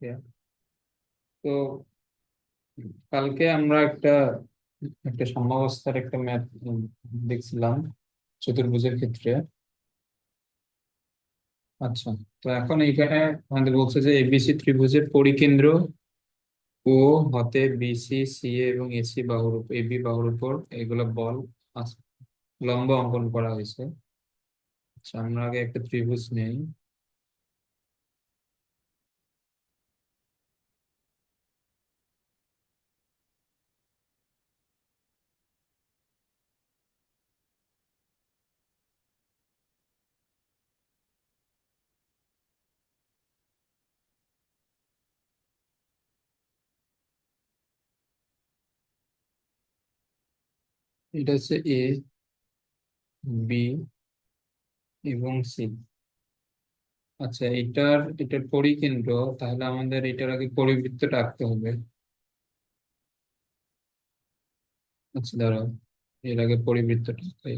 ওকে। তো কালকে আমরা একটা একটা সাম্যাবস্থার একটা ম্যাথ দেখছিলাম চতুর্ভুজের ক্ষেত্রে। আচ্ছা, তো এখন এইখানে আমাদের বলছে যে এবিসি ত্রিভুজের পরিকেন্দ্র ও হতে বিসি সি এবং এসি বাহুর উপর এবি বাহুর উপর এগুলো বল লম্ব অঙ্কন করা হয়েছে। আচ্ছা, আমরা আগে একটা ত্রিভুজ নেই। এটা হচ্ছে এ, বি এবং সি। আচ্ছা, এটার পরিকেন্দ্র, তাহলে আমাদের এটার আগে পরিবৃত্তটা আঁকতে হবে। আচ্ছা, দাঁড়াও, এর আগে পরিবৃত্তটা আঁকাই।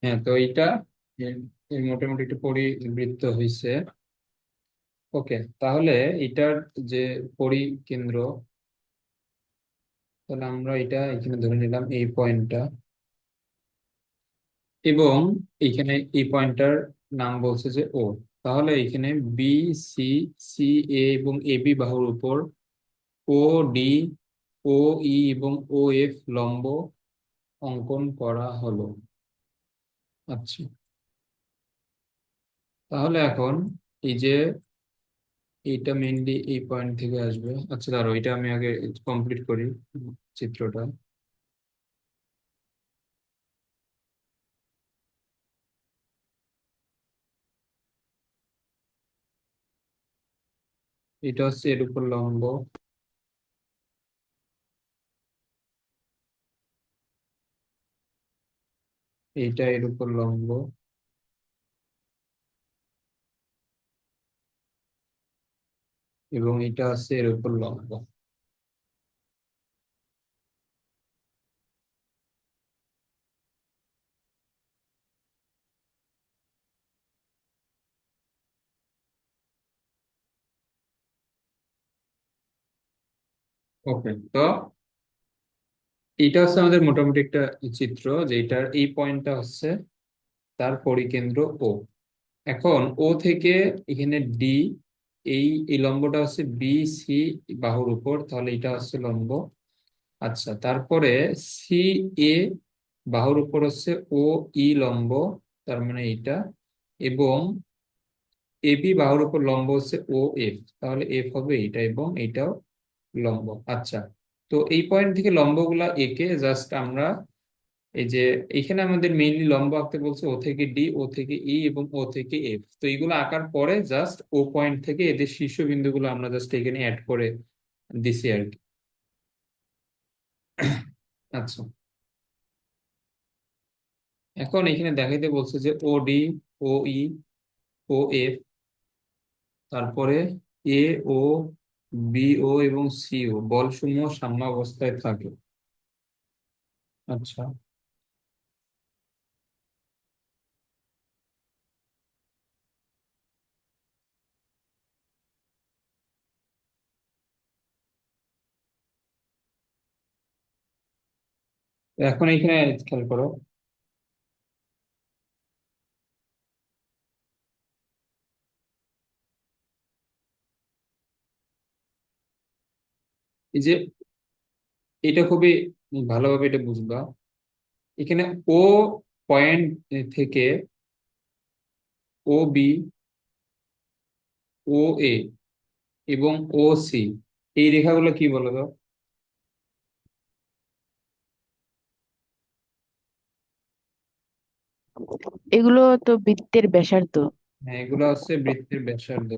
হ্যাঁ, তো এর এর মোটামুটি একটা পরিবৃত্ত হয়েছে। ওকে, তাহলে এটার যে পরিকেন্দ্র, তাহলে আমরা এটা এখানে ধরে নিলাম এই পয়েন্টটা, এবং এখানে এই পয়েন্টটার নাম বলছে যে ও। তাহলে এখানে বি, সি, সি এ এবং এ বি বাহুর উপর ও ডি, ও ই এবং ও এফ লম্ব অঙ্কন করা হলো। আচ্ছা, তাহলে এখন এই যে এইটা মেইনলি এই পয়েন্ট থেকে আসবে। আচ্ছা, দাঁড়াও, এটা আমি আগে কমপ্লিট করি চিত্রটা। এটা হচ্ছে এর উপর লম্ব, এইটা এর উপর লম্ব, এবং এটা হচ্ছে এর উপর লম্ব। ওকে, তো এটা হচ্ছে আমাদের মোটামুটি একটা চিত্র, যে এটার এই পয়েন্টটা হচ্ছে তার পরিকেন্দ্র ও। এখন ও থেকে এখানে ডি, এই এই লম্বটা হচ্ছে বি সি বাহুর উপর, তাহলে এটা হচ্ছে লম্ব। আচ্ছা, তারপরে সি এ বাহুর উপর হচ্ছে ও ই লম্ব, তার মানে এটা, এবং এবি বাহুর উপর লম্ব হচ্ছে ও এফ, তাহলে এফ হবে এইটা এবং এইটাও লম্ব। আচ্ছা, তো এই পয়েন্ট থেকে লম্বগুলা এঁকে জাস্ট আমরা এই যে এখানে আমাদের মেইনলি লম্ব আঁকতে বলছে ও থেকে ডি, ও থেকে ই এবং ও থেকে এফ, তো এইগুলো আঁকার পরে জাস্ট ও পয়েন্ট থেকে এদের শীর্ষবিন্দুগুলো আমরা জাস্ট এখানে অ্যাড করে দিছি আর কি। আচ্ছা, এখন এখানে দেখাইতে বলছে যে ও ডি, ও ই, ও এফ, তারপরে এ ও, বি ও এবং সি ও বলসমূহ সাম্যাবস্থায় থাকে। আচ্ছা, এখন এখানে খেয়াল করো, এই যে এটা খুবই ভালোভাবে এটা বুঝবা। এখানে ও পয়েন্ট থেকে ও বি, ও এ এবং ও সি, এই রেখাগুলো কি বলো তো? এগুলো তো বৃত্তের ব্যাসার্ধ। হ্যাঁ, এগুলো হচ্ছে বৃত্তের ব্যাসার্ধ।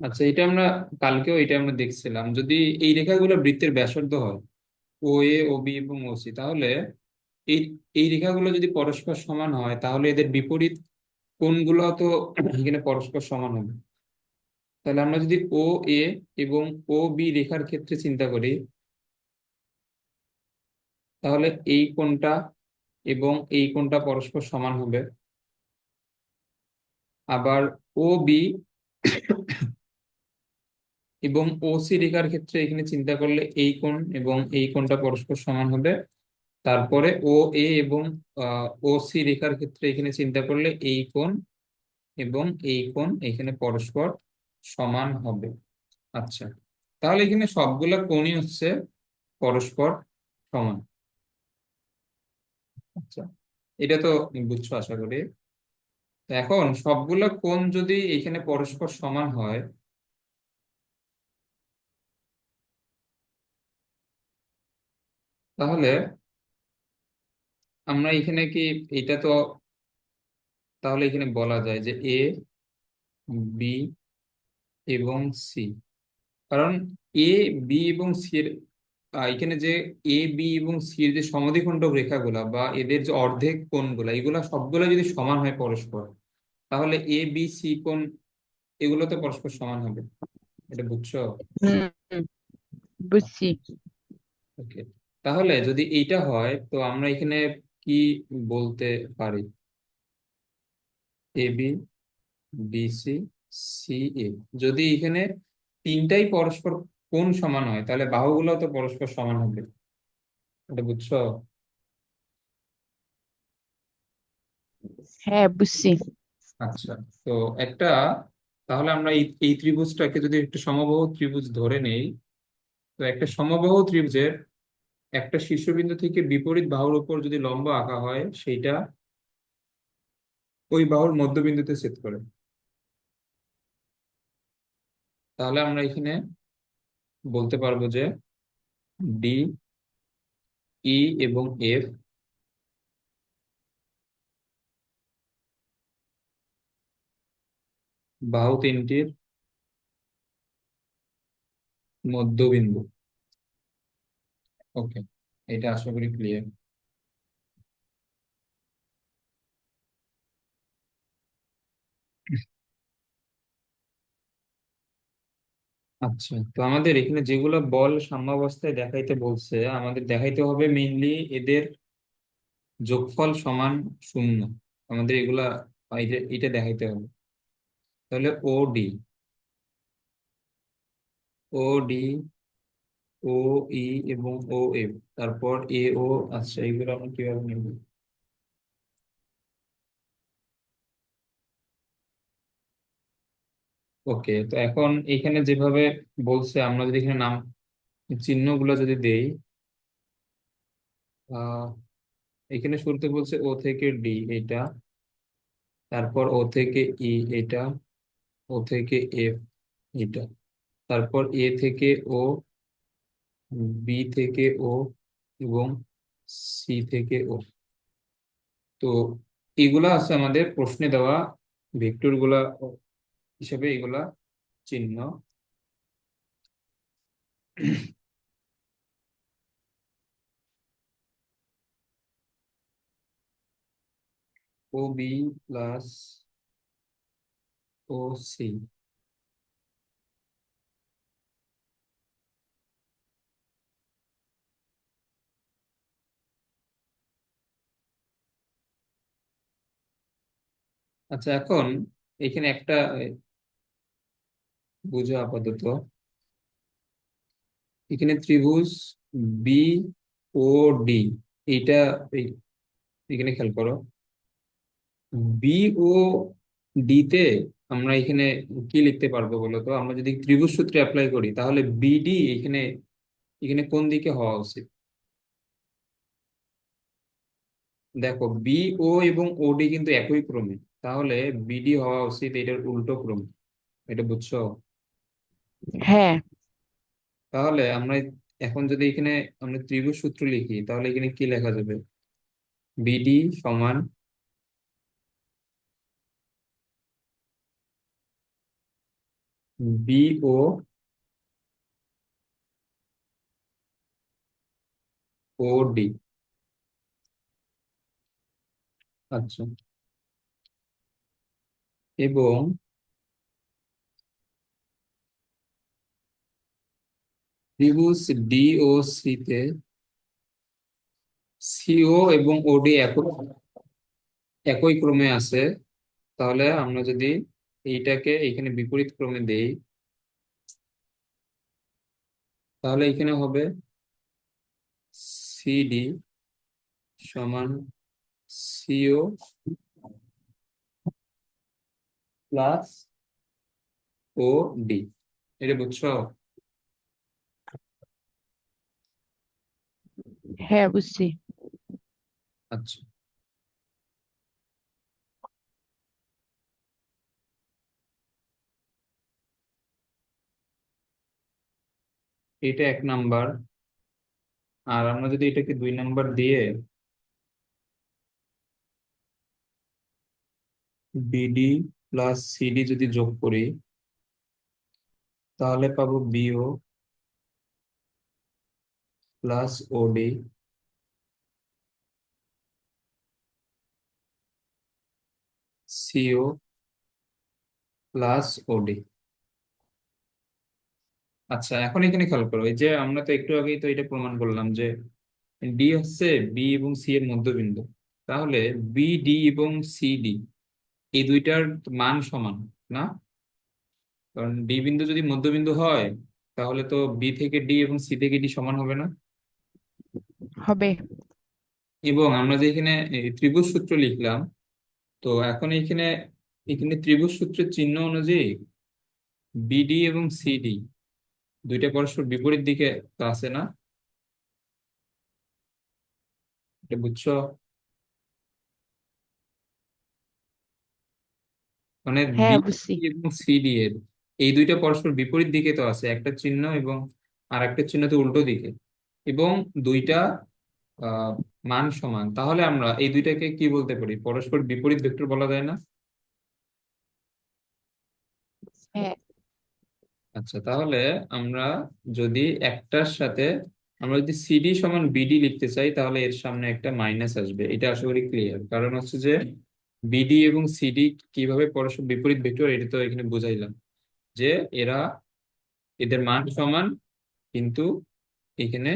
আচ্ছা, এটা আমরা কালকেও এটা আমরা দেখছিলাম, যদি এই রেখাগুলো বৃত্তের ব্যাসার্ধ হয়, ও এ, ও বি এবং ও সি, তাহলে এই এই রেখাগুলো যদি পরস্পর সমান হয়, তাহলে এদের বিপরীত কোণগুলো তো এখানে পরস্পর সমান হবে। তাহলে আমরা যদি ও এ এবং ও বি রেখার ক্ষেত্রে চিন্তা করি, তাহলে এই কোণটা এবং এই কোণটা পরস্পর সমান হবে। আবার ও বি এবং ও সি রেখার ক্ষেত্রে এখানে চিন্তা করলে এই কোণ এবং এই কোণটা পরস্পর সমান হবে। তারপরে ও এ এবং ও সি রেখার ক্ষেত্রে এখানে চিন্তা করলে এই কোণ এবং এই কোণ এখানে পরস্পর সমান হবে। আচ্ছা, তাহলে এখানে সবগুলা কোণই হচ্ছে পরস্পর সমান। আচ্ছা, এটা তো বুঝছো আশা করি। তো এখন সবগুলা কোণ যদি এখানে পরস্পর সমান হয়, তাহলে আমরা এখানে কি, এটা তো, তাহলে এখানে বলা যায় যে এ, বি এবং সি, কারণ এ, বি এবং সি এর এখানে যে এ, বি এবং সি এর যে সমদ্বিখণ্ডক রেখাগুলা বা এদের যে অর্ধেক কোণগুলা, এগুলা সবগুলা যদি সমান হয় পরস্পর, তাহলে এ বি সি কোণ এগুলো তো পরস্পর সমান হবে। এটা বুঝছো? হুম হুম, বুঝছি। ওকে, তাহলে যদি এইটা হয়, তো আমরা এখানে কি বলতে পারি? A B, B C, C এ, যদি এখানে তিনটাই পরস্পর কোণ সমান হয়, তাহলে বাহুগুলো তো পরস্পর সমান হবে। এটা বুঝছো? হ্যাঁ, বুঝছি। আচ্ছা, তো একটা, তাহলে আমরা এই এই ত্রিভুজটাকে যদি একটা সমবাহু ত্রিভুজ ধরে নেই, তো একটা সমবাহু ত্রিভুজের একটা শীর্ষবিন্দু থেকে বিপরীত বাহুর উপর যদি লম্ব আঁকা হয়, সেইটা ওই বাহুর মধ্যবিন্দুতে ছেদ করে। তাহলে আমরা এখানে বলতে পারবো যে ডি, ই এবং এফ বাহু তিনটির মধ্যবিন্দু। ওকে, এটা আশা করি ক্লিয়ার। আচ্ছা, তো আমাদের এখানে যেগুলো বল সাম্যাবস্থায় দেখাইতে বলছে, আমাদের দেখাইতে হবে মেইনলি এদের যোগফল সমান শূন্য। আমাদের এগুলা এটা দেখাইতে হবে। তাহলে ও ডি, ও ডি, ও ই এবং ও এফ, তারপর এ ও। আচ্ছা, এইগুলো আমরা কিভাবে নিব? ওকে, তো এখন এখানে যেভাবে বলছে, আমরা যদি এখানে নাম চিহ্নগুলো যদি দেই, আহ এখানে শুরুতে বলছে ও থেকে ডি এটা, তারপর ও থেকে ই এটা, ও থেকে এফ এটা, তারপর এ থেকে ও, বি থেকে ও এবং সি থেকে ও। তো এগুলা আছে আমাদের প্রশ্নে দেওয়া ভেক্টর গুলা হিসেবে, এগুলা চিহ্ন। ও বি প্লাস ও সি। আচ্ছা, এখন এখানে একটা বুঝো আপাতত, এখানে ত্রিভুজ বি ও ডি, এইটা এই- এখানে খেয়াল করো, বি ও ডি তে আমরা এখানে কি লিখতে পারবো বলো তো? আমরা যদি ত্রিভুজ সূত্রে অ্যাপ্লাই করি, তাহলে বিডি এখানে এখানে কোন দিকে হওয়া উচিত? দেখো, বি ও এবং ওডি কিন্তু একই ক্রমে, তাহলে বিডি হওয়া উচিত এটার উল্টো ক্রমে। এটা বুঝছো? হ্যাঁ। তাহলে আমরা এখন যদি এখানে আমরা ত্রিভুজ সূত্র লিখি, তাহলে এখানে কি লেখা যাবে? বিডি সমান বি ও ও ডি। আচ্ছা, এবং ত্রিভুজ ডি ও সি তে সিও এবং ওডি একই একই ক্রমে আছে। তাহলে আমরা যদি এইটাকে এখানে বিপরীত ক্রমে দেই, তাহলে এখানে হবে সিডি সমান সিও প্লাস ও ডি। এটা বুঝছো? হ্যাঁ, বুঝছি। আচ্ছা, এটা 1 নাম্বার। আর আমরা যদি এটাকে 2 নাম্বার দিয়ে বিডি প্লাস সিডি যদি যোগ করি, তাহলে পাবো BO plus OD CO plus OD. আচ্ছা, এখন এখানে খেয়াল করো, এই যে আমরা তো একটু আগেই তো এটা প্রমাণ করলাম যে ডি হচ্ছে বি এবং সি এর মধ্যবিন্দু। তাহলে বিডি এবং সিডি এই দুইটার মান সমান না? কারণ ডি বিন্দু যদি মধ্যবিন্দু হয়, তাহলে তো বি থেকে ডি এবং সি থেকে ডি সমান হবে না? হবে। এবং আমরা যে এখানে এই ত্রিভুজ সূত্র লিখলাম, তো এখন এখানে এখানে ত্রিভুজ সূত্রের চিহ্ন অনুযায়ী বিডি এবং সিডি দুইটা পরস্পর বিপরীত দিকে তো আছে না? এটা বুঝছো? মানে হ্যাঁ, বিডি বুঝছি। এবং সিডি এর এই দুইটা পরস্পর বিপরীত দিকে তো আছে, একটা চিহ্ন এবং আর একটা চিহ্ন তো উল্টো দিকে। এবং দুইটা আহ মান সমান, তাহলে আমরা এই দুইটাকে কি বলতে পারি? পরস্পর বিপরীত ভেক্টর বলা যায় না? হ্যাঁ। আচ্ছা, তাহলে আমরা যদি একটার সাথে আমরা যদি সিডি সমান বিডি লিখতে চাই, তাহলে এর সামনে একটা মাইনাস আসবে। এটা আশা করি ক্লিয়ার। কারণ হচ্ছে যে বিডি এবং সিডি কিভাবে পরস্পর বিপরীত ভেক্টর, এটা তো এখানে বুঝাইলাম যে এরা এদের মান সমান, কিন্তু এখানে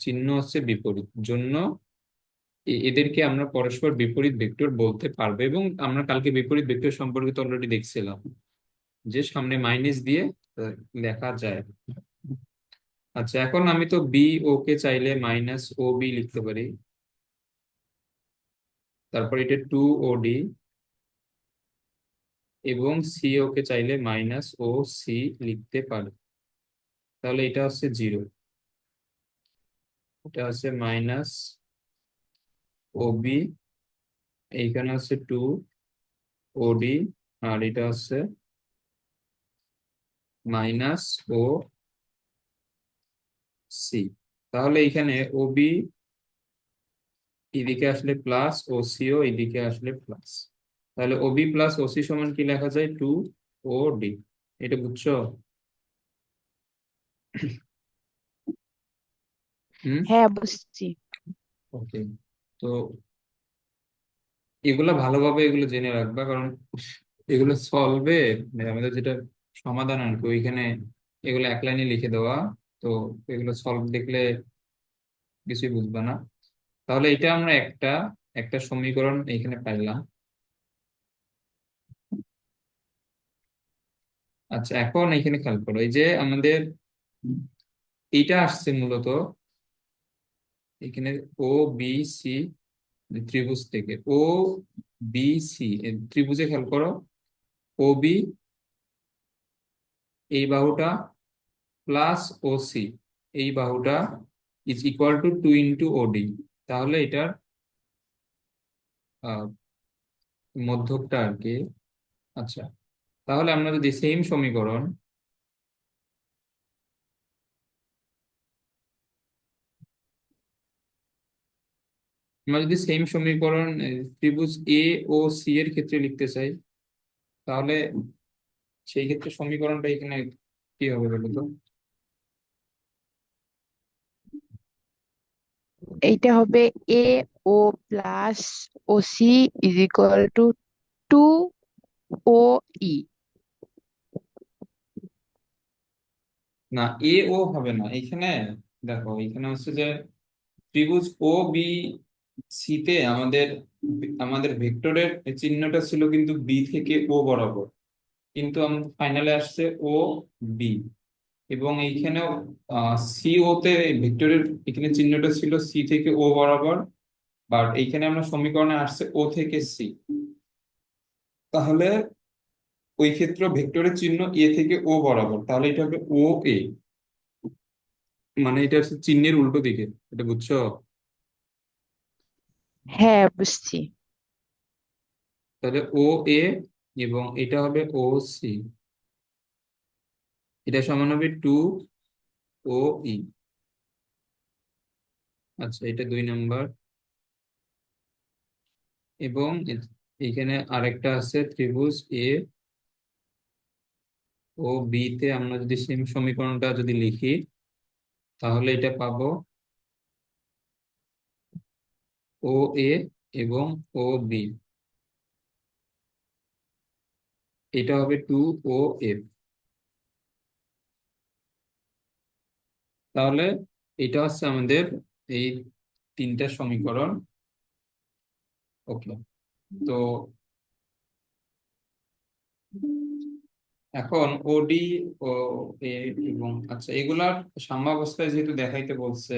চিহ্ন হচ্ছে বিপরীত জন্য এদেরকে আমরা পরস্পর বিপরীত ভেক্টর বলতে পারবো। এবং আমরা কালকে বিপরীত ভেক্টর সম্পর্কে তো অলরেডি দেখছিলাম যে সামনে মাইনাস দিয়ে লেখা যায়। আচ্ছা, এখন আমি তো বি ও কে চাইলে মাইনাস ও বি লিখতে পারি। তারপর এটা টু ও ডি, এবং সি ও কে চাইলে মাইনাস ও সি লিখতে পারি। তাহলে এটা হচ্ছে 0, এটা হচ্ছে মাইনাস ও বি, এইখানে হচ্ছে টু ও ডি, আর এটা হচ্ছে মাইনাস ও সি। তাহলে এখানে ও বি এদিকে আসলে প্লাস, ও সিও এদিকে আসলে প্লাস। তাহলে ও বি প্লাস ও সি সমান কি লেখা যায়? টু ও ডি। এটা বুঝছো? হুম। হ্যাঁ, বুঝছি। ওকে। তো এগুলা ভালোভাবে এগুলো জেনে রাখবা, কারণ এগুলো সলভে আমাদের যেটা সমাধান আর কি, ওইখানে এগুলো 1 লাইনে লিখে দেওয়া। তো এগুলো সলভ দেখলে কিছুই বুঝবা না। তাহলে এটা আমরা একটা একটা সমীকরণ এখানে পাইলাম। আচ্ছা, এখন এখানে খেয়াল করো, এই যে আমাদের এইটা আসছে মূলত এখানে ও বি সি ত্রিভুজ থেকে। ও বি সি ত্রিভুজে খেয়াল করো, ও বি এই বাহুটা প্লাস ও সি এই বাহুটা ইজ ইকুয়াল টু 2 × ওডি। তাহলে এটার আহ, মধ্যকটা আর কি। আচ্ছা, তাহলে আমরা যদি সেম সমীকরণ ত্রিভুজ এ ও সি এর ক্ষেত্রে লিখতে চাই, তাহলে সেই ক্ষেত্রে সমীকরণটা এখানে কি হবে বলো তো? এইটা হবে A O plus O C is equal to two O E. না, এ ও হবে না এখানে। দেখো এখানে হচ্ছে যে ত্রিভুজ ও বি সি তে আমাদের আমাদের ভেক্টরের চিহ্নটা ছিল কিন্তু বি থেকে ও বরাবর, কিন্তু আমাদের ফাইনালে আসছে ও বি। এবং এইখানেও সি ও তে ভেক্টরের এখানে চিহ্নটা ছিল সি থেকে ও বরাবর, বাট এইখানে আমরা সমীকরণে আসছে ও থেকে সি। তাহলে ওই ক্ষেত্রে ভেক্টরের চিহ্ন এ থেকে ও বরাবর, তাহলে এটা হবে ও এ। মানে এটা হচ্ছে চিহ্নের উল্টো দিকে, এটা বুঝছো? হ্যাঁ, বুঝছি। তাহলে ও এ এবং এটা হবে ও সি, এটা সমান হবে টু ও ই। আচ্ছা, এটা 2 নম্বর। এবং এখানে আরেকটা আছে ত্রিভুজ এ ও বি তে আমরা যদি সেম সমীকরণটা যদি লিখি, তাহলে এটা পাবো ও এ এবং ও বি, এটা হবে টু ও এফ। তাহলে এটা হচ্ছে আমাদের এই 3টা সমীকরণ। ওকে। তো এখন ওডি ও এ এবং আচ্ছা এগুলার সাম্যাবস্থায় যেহেতু দেখাইতে বলছে,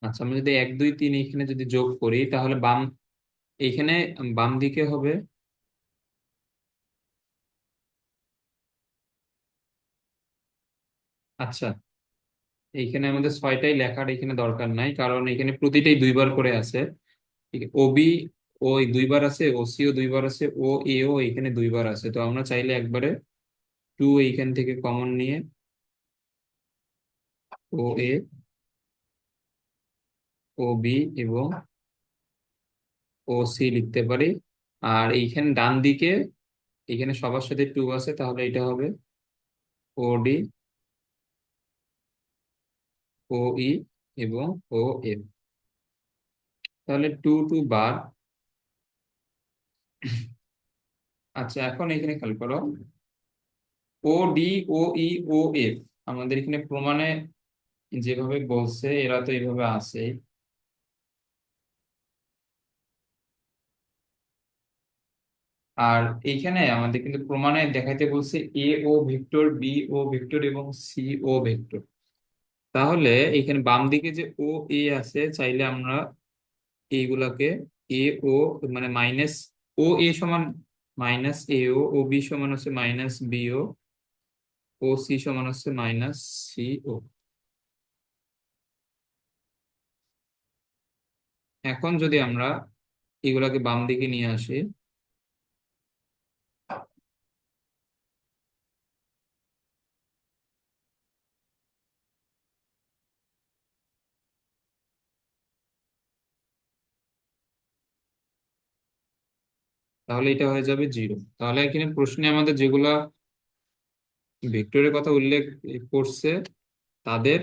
আচ্ছা আমরা যদি 1 2 3 এখানে যদি যোগ করি তাহলে এইখানে বাম দিকে হবে। আচ্ছা, এইখানে আমাদের 6টাই লেখার এখানে দরকার নাই, কারণ এখানে প্রতিটাই 2বার করে আছে। ওবি ও 2বার আছে, ও সি ও 2বার আছে, ও এ ও এখানে 2বার আছে। তো আমরা চাইলে একবারে টু এইখান থেকে কমন নিয়ে ও এ ও বি এবং ও সি লিখতে পারি। আর এইখানে ডান দিকে এখানে সবার সাথে টু আছে, তাহলে এটা হবে ও ডি ও ই এবং ও এফ। তাহলে টু টু বার। আচ্ছা, এখন এখানে খেয়াল করো, ও ডি ও ই ও এফ আমাদের এখানে প্রমাণে যেভাবে বলছে এরা তো এইভাবে আছে। আর এইখানে আমাদের কিন্তু প্রমাণে দেখাইতে বলছে এ ও ভেক্টর, বি ও ভেক্টর এবং সি ও ভেক্টর। তাহলে এখানে বাম দিকে যে ও এ আছে, চাইলে আমরা এইগুলাকে এ ও মানে মাইনাস ও এ সমান মাইনাস এ ও, ও বি সমান হচ্ছে মাইনাস বি ও সি সমান হচ্ছে মাইনাস সি ও। এখন যদি আমরা এগুলাকে বাম দিকে নিয়ে আসি, তাহলে এটা হয়ে যাবে 0। তাহলে এখানে প্রশ্নে আমাদের যেগুলা ভেক্টরের কথা উল্লেখ করছে, তাদের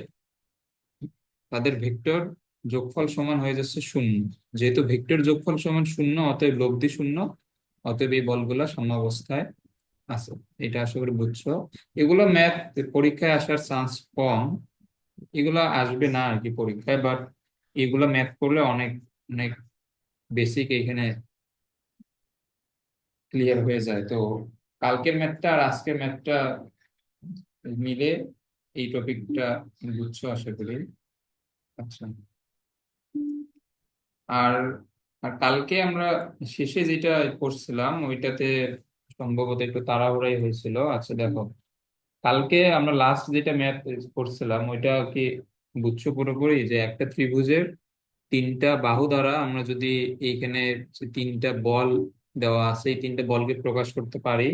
তাদের ভেক্টর যোগফল সমান হয়ে যাচ্ছে 0। যেহেতু ভেক্টর যোগফল সমান 0, অতএব লব্ধি 0। অতএব এই বলগুলা সাম্যাবস্থায় আছে। এটা আশা করি বুঝছো। এগুলো ম্যাথ পরীক্ষায় আসার চান্স কম, এগুলা আসবে না আর কি পরীক্ষায়, বাট এগুলা ম্যাথ করলে অনেক অনেক বেসিক এখানে ক্লিয়ার হয়ে যায়। তো কালকের ম্যাথটা আর আজকের ম্যাথটা মিলে এই টপিকটা বুঝছো আশা করি। আচ্ছা। আর আর কালকে আমরা শেষে যেটা করছিলাম ওইটাতে সম্ভবত একটু তাড়াহুড়াই হয়েছিল। আচ্ছা দেখো, কালকে আমরা লাস্ট যেটা ম্যাথ করছিলাম ওইটা কি বুঝছো পুরোপুরি? যে একটা ত্রিভুজের 3টা বাহু দ্বারা আমরা যদি এইখানে যে 3টা বল দেওয়া আছে, এই 3টা বলকে প্রকাশ করতে পারি,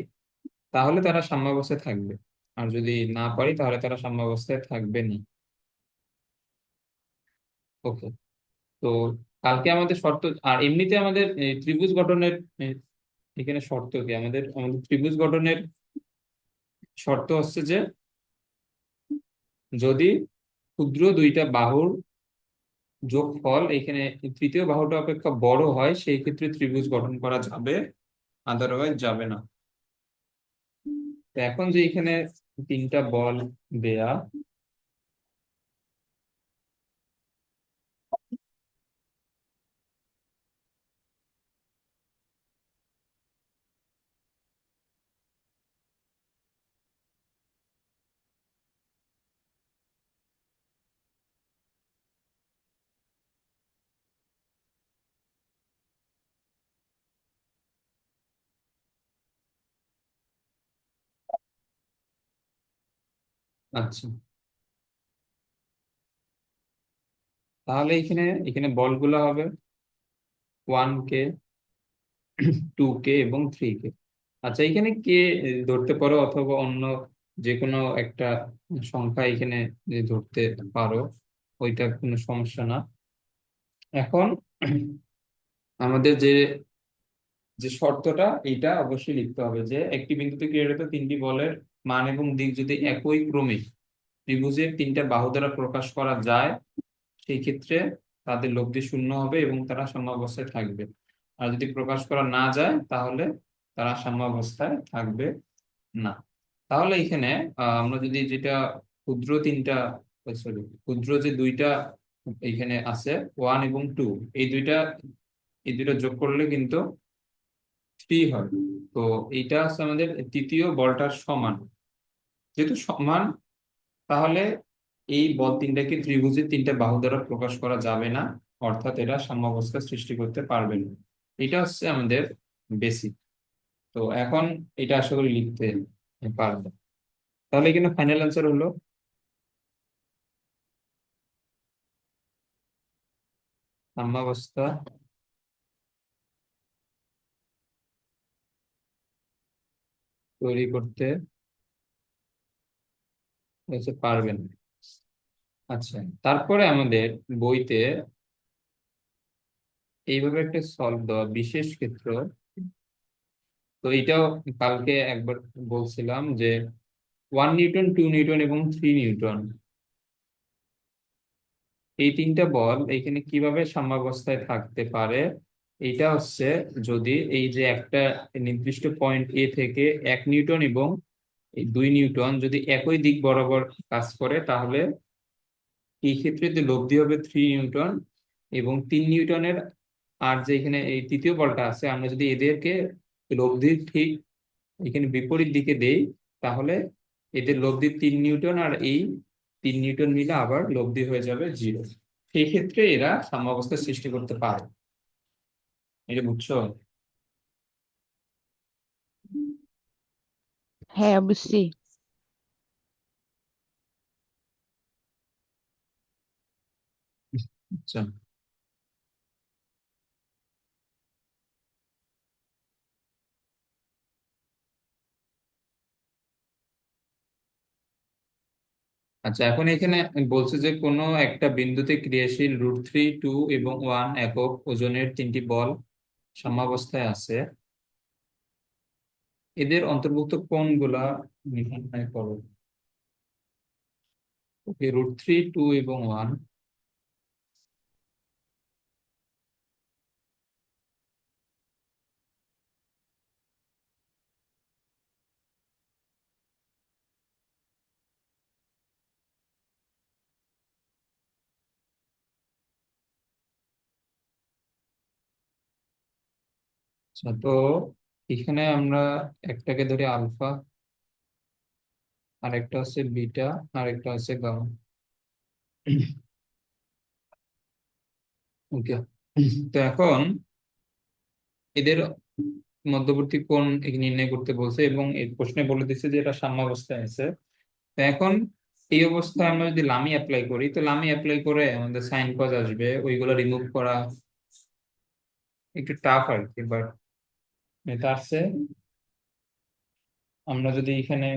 তাহলে তারা সাম্যাবস্থায় থাকবে। আর যদি না পারি তাহলে তারা সাম্যাবস্থায় থাকবে না। ওকে। তো কালকে আমাদের শর্ত, আর এমনিতে আমাদের ত্রিভুজ গঠনের এখানে শর্ত কি, আমাদের আমাদের ত্রিভুজ গঠনের শর্ত হচ্ছে যে যদি ক্ষুদ্র দুইটা বাহুর যোগফল এখানে তৃতীয় বাহুটা অপেক্ষা বড় হয়, সেই ক্ষেত্রে ত্রিভুজ গঠন করা যাবে, আদারওয়াইজ যাবে না। তো এখন যে এখানে তিনটা বল দেয়া, আচ্ছা, তাহলে এখানে এখানে বলগুলো হবে 1K, 2K এবং 3K। আচ্ছা, এখানে কে ধরতে পারো, অথবা অন্য যে কোনো একটা সংখ্যা এখানে যে ধরতে পারো, ওইটা কোনো সমস্যা না। এখন আমাদের যে যে শর্তটা, এইটা অবশ্যই লিখতে হবে যে একটি বিন্দুতে ক্রিয়ারত তিনটি বলের মান এবং দিক যদি একই ক্রমে ত্রিভুজের তিনটা বাহু দ্বারা প্রকাশ করা যায়, সেই ক্ষেত্রে তাদের লব্ধি শূন্য হবে এবং তারা সাম্যাবস্থায় থাকবে। আর যদি প্রকাশ করা না যায়, তাহলে তারা সাম্যাবস্থায় থাকবে না। তাহলে এখানে আমরা যদি যেটা ক্ষুদ্র তিনটা, সরি, ক্ষুদ্র যে দুইটা এখানে আছে, 1 এবং 2, এই দুইটা এই দুইটা যোগ করলে কিন্তু 3 হয়। তো এইটা হচ্ছে আমাদের তৃতীয় বলটার সমান। যেহেতু সমান, তাহলে এই বল তিনটাকে ত্রিভুজের তিনটা বাহু দ্বারা প্রকাশ করা যাবে না, অর্থাৎ এরা সাম্যাবস্থা সৃষ্টি করতে পারবে না। এটা হচ্ছে আমাদের বেসিক। তো এখন এটা আশা করি লিখতে পারবে। তাহলে এখানে ফাইনাল অ্যান্সার হলো সাম্যাবস্থা তৈরি করতে হচ্ছে পারবে না। আচ্ছা, তারপরে আমাদের বইতে এইভাবে একটা সলভ দেওয়া বিশেষ ক্ষেত্র। তো এটাও কালকে একবার বলছিলাম যে 1 নিউটন, 2 নিউটন এবং 3 নিউটন, এই তিনটা বল এখানে কিভাবে সাম্যাবস্থায় থাকতে পারে। এইটা হচ্ছে যদি এই যে একটা নির্দিষ্ট পয়েন্ট এ থেকে 1 নিউটন এবং এই 2 নিউটন যদি একই দিক বরাবর কাজ করে, তাহলে এই ক্ষেত্রে যে লব্ধি হবে 3 নিউটন এবং 3 নিউটনের। আর যে এখানে এই তৃতীয় বলটা আছে, আমরা যদি এদেরকে লব্ধির ঠিক এখানে বিপরীত দিকে দেই, তাহলে এদের লব্ধি 3 নিউটন, আর এই 3 নিউটন মিলে আবার লব্ধি হয়ে যাবে 0। সেই ক্ষেত্রে এরা সাম্যাবস্থা সৃষ্টি করতে পারে। এটা বুঝছো? হ্যাঁ, বুঝছি। আচ্ছা, আচ্ছা, এখন এখানে বলছে যে কোনো একটা বিন্দুতে ক্রিয়াশীল √3, 2 এবং 1 একক ওজনের তিনটি বল সাম্যাবস্থায় আছে। এদের অন্তর্ভুক্ত কোণগুলা নির্ণয় করো। ওকে, √3, 2 এবং 1। আচ্ছা, তো এখানে আমরা একটাকে ধরি আলফা, আর একটা হচ্ছে বিটা, আর একটা হচ্ছে গামা। ওকে। তো এখন এদের মধ্যবর্তী কোণ এখানে নির্ণয় করতে বলছে এবং এই প্রশ্নে বলে দিচ্ছে যে এটা সাম্যাবস্থায় আছে। তো এখন এই অবস্থায় আমরা যদি লামি অ্যাপ্লাই করি, তো লামি অ্যাপ্লাই করে আমাদের সাইন কজ আসবে, ওইগুলো রিমুভ করা একটু টাফ আর কি। বাট এটা আসছে, আমরা যদি এখানে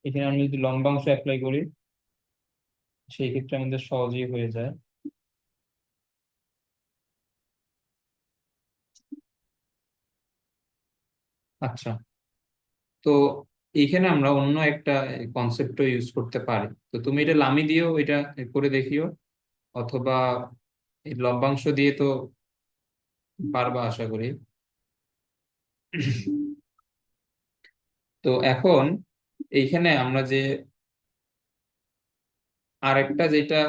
এখানে আমি যদি লম্বাংশ অ্যাপ্লাই করি, সেই ক্ষেত্রে আমাদের সহজেই হয়ে যায়। আচ্ছা, তো এইখানে আমরা অন্য একটা কনসেপ্টও ইউজ করতে পারি। তো তুমি এটা লামি দিয়েও এটা করে দেখিও, অথবা এই লভ্যাংশ দিয়ে তো পারবা আশা করি। তো এখন এইখানে আমরা যে আরেকটা যেটা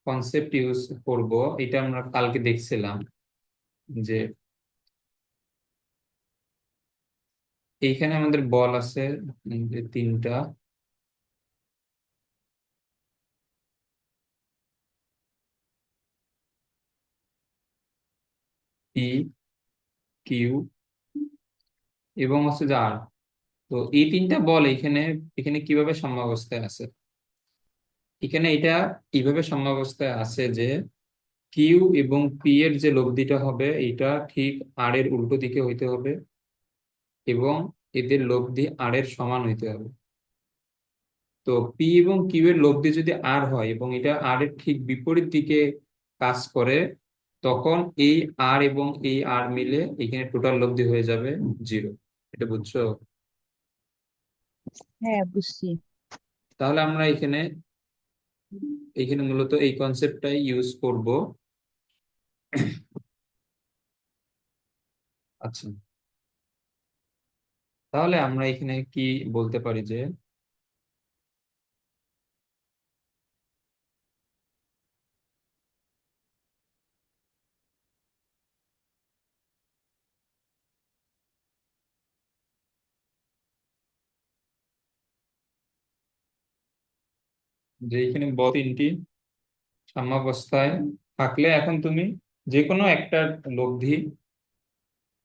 কনসেপ্ট ইউজ করব, এটা আমরা কালকে দেখছিলাম যে এইখানে আমাদের বল আছে যে তিনটা, পি, কিউ এবং হচ্ছে যে আর। তো এই তিনটা বল এখানে এখানে কিভাবে সাম্যাবস্থায় আছে? এখানে এটা এইভাবে সাম্যাবস্থায় আছে যে কিউ এবং পি এর যে লব্ধিটা হবে এটা ঠিক আর এর উল্টো দিকে হইতে হবে, এবং এদের লব্ধি আর এর সমান হইতে হবে। তো পি এবং কিউ এর লব্ধি যদি আর হয় এবং এটা আর এর ঠিক বিপরীত দিকে কাজ করে, তখন এই আর এবং এই আর মিলে এখানে টোটাল লব্ধি হয়ে যাবে জিরো। এটা বুঝছো? হ্যাঁ, বুঝছি। তাহলে আমরা এখানে এখানে মূলত এই কনসেপ্টটাই ইউজ করব। আচ্ছা, তাহলে আমরা এখানে কি বলতে পারি যে এখানে তিনটি সাম্যাবস্থায় থাকলে এখন তুমি যে কোনো একটা লব্ধি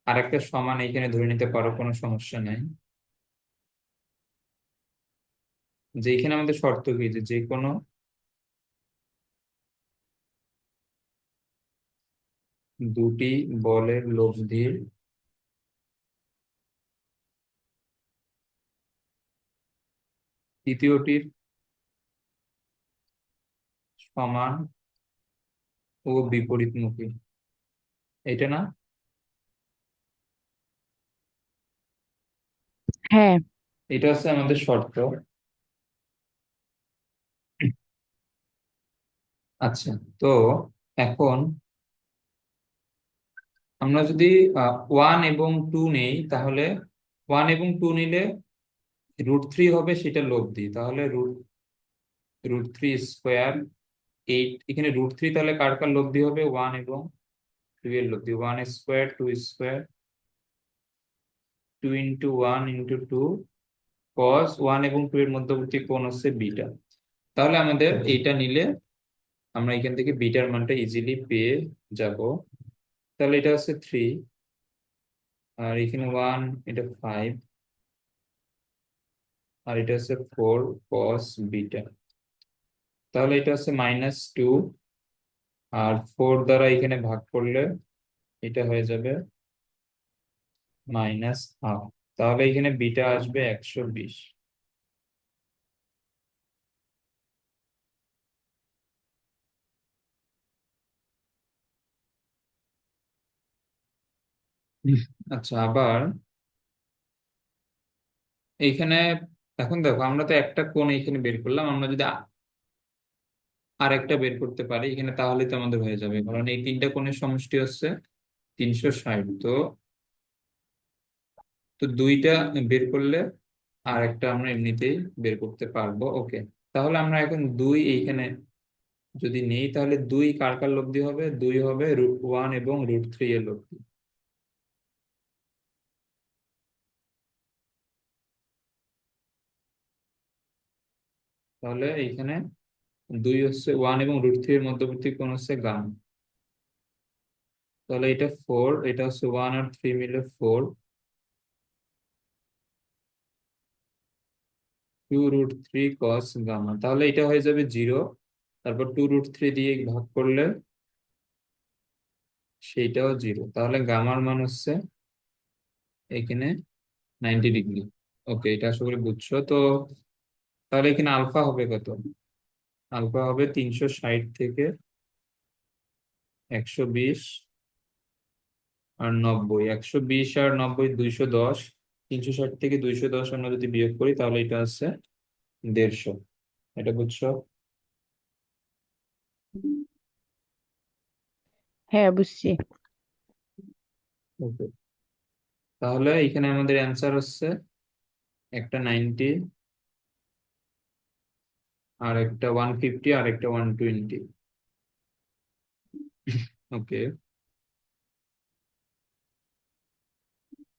আর একটা সমান এখানে ধরে নিতে পারো, কোনো সমস্যা নাই। যে এখানে আমাদের শর্ত কি, যে যে কোনো দুটি বলের লব্ধির তৃতীয়টির সমান ও বিপরীতমুখী, এটা না? হ্যাঁ। এটা হচ্ছে আমাদের শর্ত। আচ্ছা, তো এখন আমরা যদি ওয়ান এবং টু নেই, তাহলে ওয়ান এবং টু নিলে √3 হবে সেটা লব্ধি, তাহলে root root three square eight. এখানে √3 তাহলে কার কার লব্ধি হবে? ওয়ান এবং টু এর লব্ধি। One square two square, two into one into two, cos one এবং টু এর মধ্যবর্তী কোণ হচ্ছে বিটা। তাহলে আমাদের এইটা নিলে আমরা এখান থেকে বিটার মানটা ইজিলি পেয়ে যাব। তাহলে এটা হচ্ছে থ্রি, আর এখানে ওয়ান, এটা ফাইভ, আর এটা হচ্ছে ফোর কস বিটা। তাহলে এটা হচ্ছে -2, আর ফোর দ্বারা এখানে ভাগ করলে এটা হয়ে যাবে -হাফ। তাহলে এখানে বিটা আসবে 120। আচ্ছা, আবার এইখানে এখন দেখো, আমরা তো একটা কোণ এখানে বের করলাম, আমরা যদি আর একটা বের করতে পারি এখানে, তাহলে তো আমাদের হয়ে যাবে, কারণ এই তিনটা কোণের সমষ্টি হচ্ছে 360। তো তো দুইটা বের করলে আর একটা আমরা এমনিতেই বের করতে পারবো। ওকে, তাহলে আমরা এখন দুই এইখানে যদি নেই, তাহলে দুই কার কার লব্ধি হবে? দুই হবে √1 এবং √3 এর লব্ধি। তাহলে এইখানে দুই হচ্ছে ওয়ান এবং √3 এর মধ্যবর্তী কোণ হচ্ছে গামা। তাহলে এটা ফোর, এটা হচ্ছে ওয়ান আর থ্রি মিলে ফোর, 2√3 কস গামা। তাহলে এটা হয়ে যাবে জিরো, তারপর 2√3 দিয়ে ভাগ করলে সেইটাও জিরো। তাহলে গামার মান হচ্ছে এখানে 90 ডিগ্রি। ওকে, এটা আশা করি বুঝছো তো। তাহলে এখানে আলফা হবে কত? আলফা হবে 360 থেকে 120 আর 90। 120 আর 90 210। 360 থেকে 210 আমরা যদি বিয়োগ করি তাহলে এটা আছে 150। এটা বুঝছো? হ্যাঁ, বুঝছি। ওকে, তাহলে এখানে আমাদের অ্যান্সার হচ্ছে একটা 90, আর একটা 150, আর একটা 120। ওকে,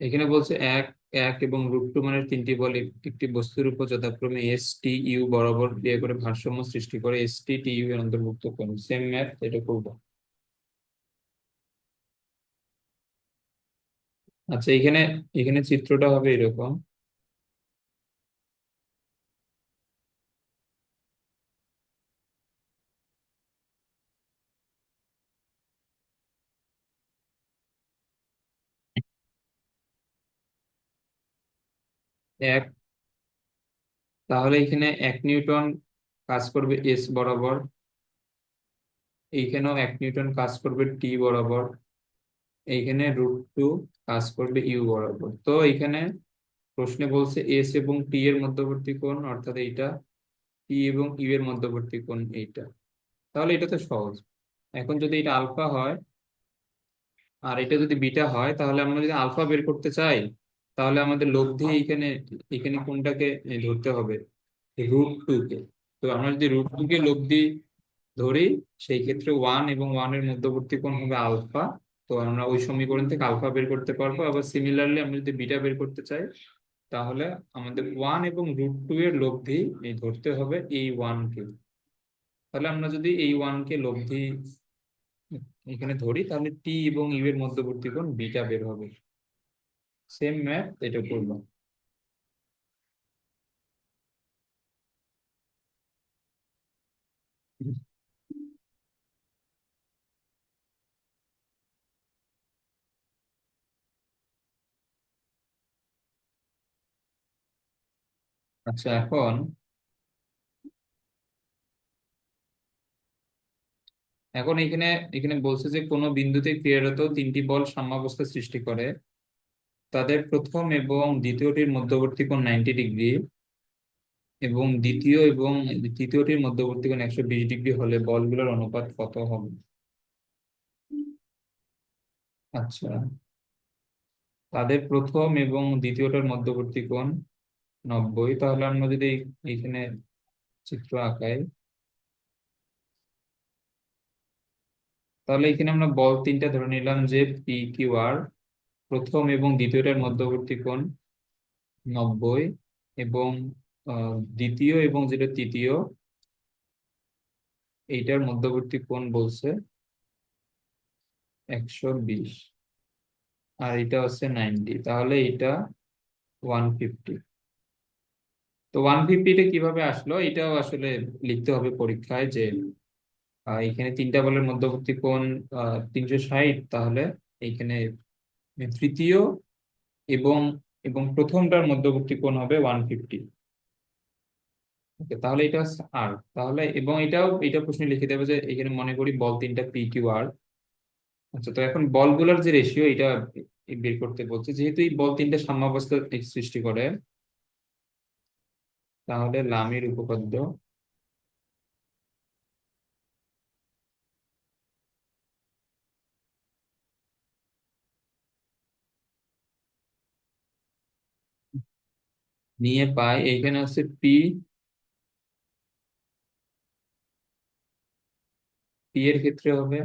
এখানে বলছে এক এক এবং √2 মানের তিনটি বল একটি বস্তুর উপর যথাক্রমে এস টি ইউ বরাবর ক্রিয়া করে ভারসাম্য সৃষ্টি করে। এস টি টি ইউ এর অন্তর্ভুক্ত কোন? সেম ম্যাথ, এটা করবো। আচ্ছা, এখানে এখানে চিত্রটা হবে এরকম। এক, তাহলে এখানে 1 নিউটন কাজ করবে এস বরাবর, এইখানেও 1 নিউটন কাজ করবে টি বরাবর, এইখানে √2 কাজ করবে ইউ বরাবর। তো এখানে প্রশ্নে বলছে এস এবং টি এর মধ্যবর্তী কোণ অর্থাৎ এইটা, টি এবং ইউ এর মধ্যবর্তী কোণ এইটা। তাহলে এটা তো সহজ। এখন যদি এটা আলফা হয় আর এটা যদি বিটা হয়, তাহলে আমরা যদি আলফা বের করতে চাই, তাহলে আমাদের লব্ধি এইখানে এখানে কোনটাকে ধরতে হবে? √2 কে। তো আমরা যদি √2 কে লব্ধি ধরি, সেই ক্ষেত্রে 1 এবং 1 এর মধ্যবর্তী কোণ হবে আলফা। তো আমরা ওই সমীকরণ থেকে আলফা বের করতে পারবো। আবার সিমিলারলি আমরা যদি বিটা বের করতে চাই, তাহলে আমাদের 1 এবং √2 এর লব্ধি এই ধরতে হবে এই 1 কে। তাহলে আমরা যদি এই 1 কে লব্ধি এখানে ধরি, তাহলে টি এবং ইউ এর মধ্যবর্তী কোণ বিটা বের হবে। সেম ম্যাথ, এটা করলাম। আচ্ছা, এখন এখন এখানে এখানে বলছে যে কোনো বিন্দুতে ক্রিয়ারত তিনটি বল সাম্যাবস্থা সৃষ্টি করে। তাদের প্রথম এবং দ্বিতীয়টির মধ্যবর্তী কোণ 90 ডিগ্রি, এবং দ্বিতীয় এবং তৃতীয়টির মধ্যবর্তী কোণ 120 ডিগ্রি হলে বলগুলোর অনুপাত কত হবে? আচ্ছা, তাদের প্রথম এবং দ্বিতীয়টার মধ্যবর্তী কোণ 90। তাহলে আমরা যদি এখানে চিত্র আঁকাই, তাহলে এখানে আমরা বল তিনটা ধরে নিলাম যে পি কিউ আর। প্রথম এবং দ্বিতীয়টার মধ্যবর্তী কোণ 90, এবং দ্বিতীয় এবং যেটা তৃতীয় এইটার মধ্যবর্তী কোণ বলছে 120, আর এটা হচ্ছে 90। তাহলে এটা 150। তো 150টা কিভাবে আসলো, এটাও আসলে লিখতে হবে পরীক্ষায় যে এখানে তিনটা বলের মধ্যবর্তী কোণ 360। তাহলে এইখানে তৃতীয় এবং এবং প্রথমটার মধ্যবর্তী কোণ হবে 150। ওকে, তাহলে এটা হচ্ছে আর। তাহলে এবং এটাও এটা প্রশ্নে লিখে দেবে যে এখানে মনে করি বল তিনটা পি কিউ আর। আচ্ছা, তো এখন বলগুলোর যে রেশিও এটা বের করতে বলছে। যেহেতু এই বল তিনটা সাম্যাবস্থা সৃষ্টি করে, তাহলে লামির উপপাদ্য নিয়ে পাই এইখানে হচ্ছে পি, পি এর ক্ষেত্রে হবে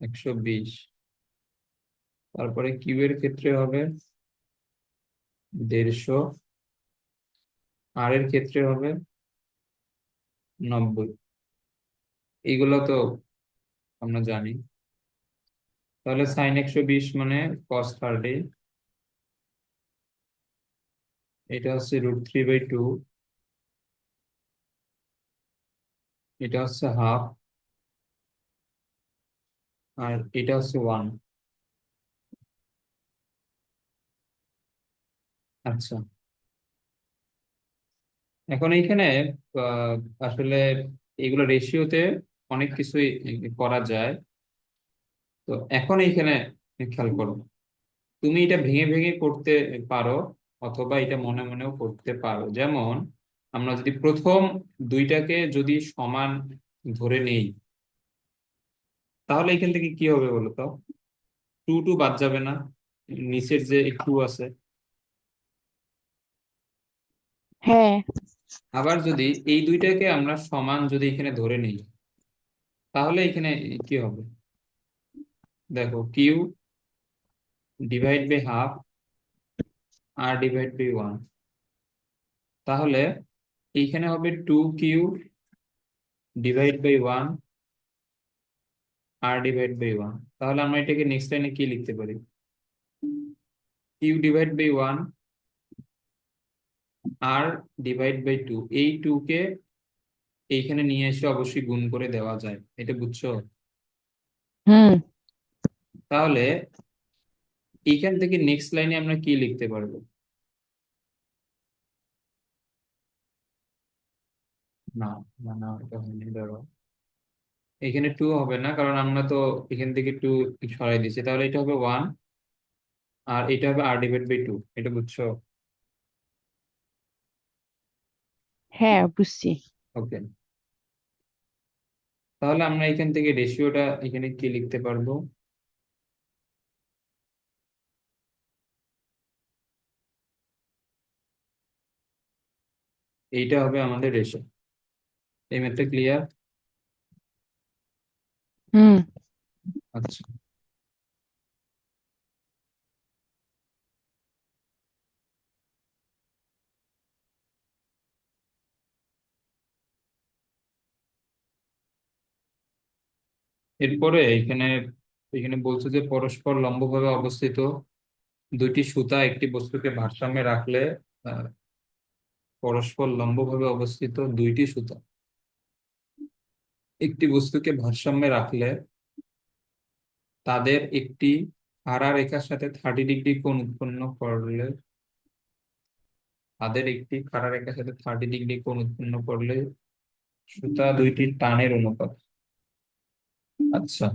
120, তারপরে কিউ এর ক্ষেত্রে হবে 150, আর এর ক্ষেত্রে হবে 90। এইগুলো তো আমরা জানি। তাহলে সাইন 120 মানে cos 30, এটা হচ্ছে √3/2, এটা হচ্ছে হাফ, আর এটা হচ্ছে 1। আচ্ছা, এখন এইখানে আহ, আসলে এগুলো রেশিওতে অনেক কিছুই করা যায়। তো এখন এইখানে খেয়াল করো, তুমি এটা ভেঙে ভেঙে করতে পারো, অথবা এটা মনে মনেও করতে পারো। যেমন আমরা যদি প্রথম দুইটাকে যদি সমান ধরে নেই, তাহলে এখান থেকে কি হবে বলো তো? টু টু বাদ যাবে না, নিচের যে টু আছে। হ্যাঁ। আবার যদি এই দুইটাকে আমরা সমান যদি এখানে ধরে নেই, তাহলে এখানে কি হবে? দেখো, কিউ ডিভাইড বাই হাফ, আর ডিভাইড বাই ওয়ান। তাহলে এইখানে হবে two Q divide by one, আর ডিভাইড বাই ওয়ান। তাহলে আমরা এটাকে নেক্সট লাইনে কি লিখতে পারি? কিউ ডিভাইড বাই ওয়ান, আর ডিভাইড বাই টু। এই টু কে এইখানে নিয়ে এসে অবশ্যই গুণ করে দেওয়া যায়, এটা বুঝছো? হুম। তাহলে এইখান থেকে নেক্সট লাইনে আমরা কি লিখতে পারবো? না, না, না, এটা হয়নি, ধরো এখানে টু হবে না, কারণ আমরা তো এখান থেকে টু সরাই দিচ্ছি। তাহলে এটা হবে ওয়ান, আর এটা হবে আর ডিভাইড বাই টু, এটা বুঝছো? হ্যাঁ, বুঝছি। ওকে। তাহলে আমরা এখান থেকে রেশিওটা এখানে কি লিখতে পারবো? এইটা হবে আমাদের রেশিও। এই ম্যাথটা ক্লিয়ার? হুম। আচ্ছা, এরপরে এখানে এখানে বলছে যে পরস্পর লম্বভাবে অবস্থিত দুইটি সুতা একটি বস্তুকে ভারসাম্যে রাখলে, আহ, পরস্পর লম্বভাবে অবস্থিত দুইটি সুতা একটি বস্তুকে ভারসাম্যে রাখলে তাদের একটি খাড়া রেখার সাথে 30 ডিগ্রি কোণ উৎপন্ন করলে, তাদের একটি খাড়া রেখার সাথে 30 ডিগ্রি কোণ উৎপন্ন করলে সুতা দুইটির টানের অনুপাত। আচ্ছা,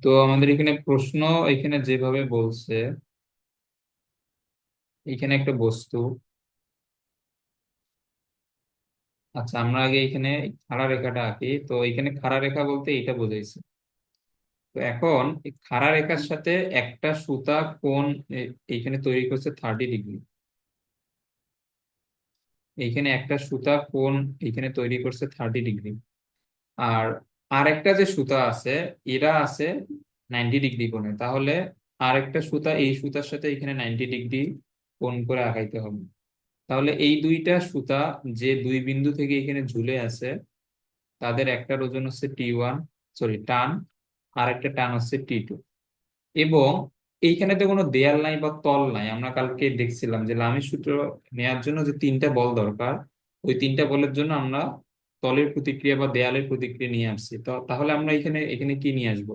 তো আমাদের এখানে প্রশ্ন এখানে যেভাবে বলছে, এখানে একটা বস্তু। আচ্ছা, আমরা আগে এখানে খাড়া রেখাটা আঁকি। তো এখানে খাড়া রেখা বলতে এটা বোঝাইছে। তো এখন এই খাড়া রেখার সাথে একটা সুতা কোণ এইখানে তৈরি করছে 30 ডিগ্রি। এইখানে একটা সুতা কোণ এইখানে তৈরি করছে 30 ডিগ্রি। আর আরেকটা যে সুতা আছে, এরা আছে 90 ডিগ্রি কোণে। তাহলে আরেকটা সুতা এই সুতার সাথে এখানে 90 ডিগ্রি কোণ করে আগাইতে হবে। তাহলে এই দুইটা সুতা যে দুই বিন্দু থেকে এখানে ঝুলে আছে, তাদের একটার ওজন হচ্ছে T1, সরি টান, আর একটা টান হচ্ছে T2। এবং এইখানে তো কোনো দেয়াল নাই বা তল নাই। আমরা কালকে দেখছিলাম যে লামির সূত্র নেয়ার জন্য যে তিনটা বল দরকার, ওই তিনটা বলের জন্য আমরা তলের প্রতিক্রিয়া বা দেয়ালের প্রতিক্রিয়া নিয়ে আসছি। তো তাহলে আমরা এখানে এখানে কি নিয়ে আসবো?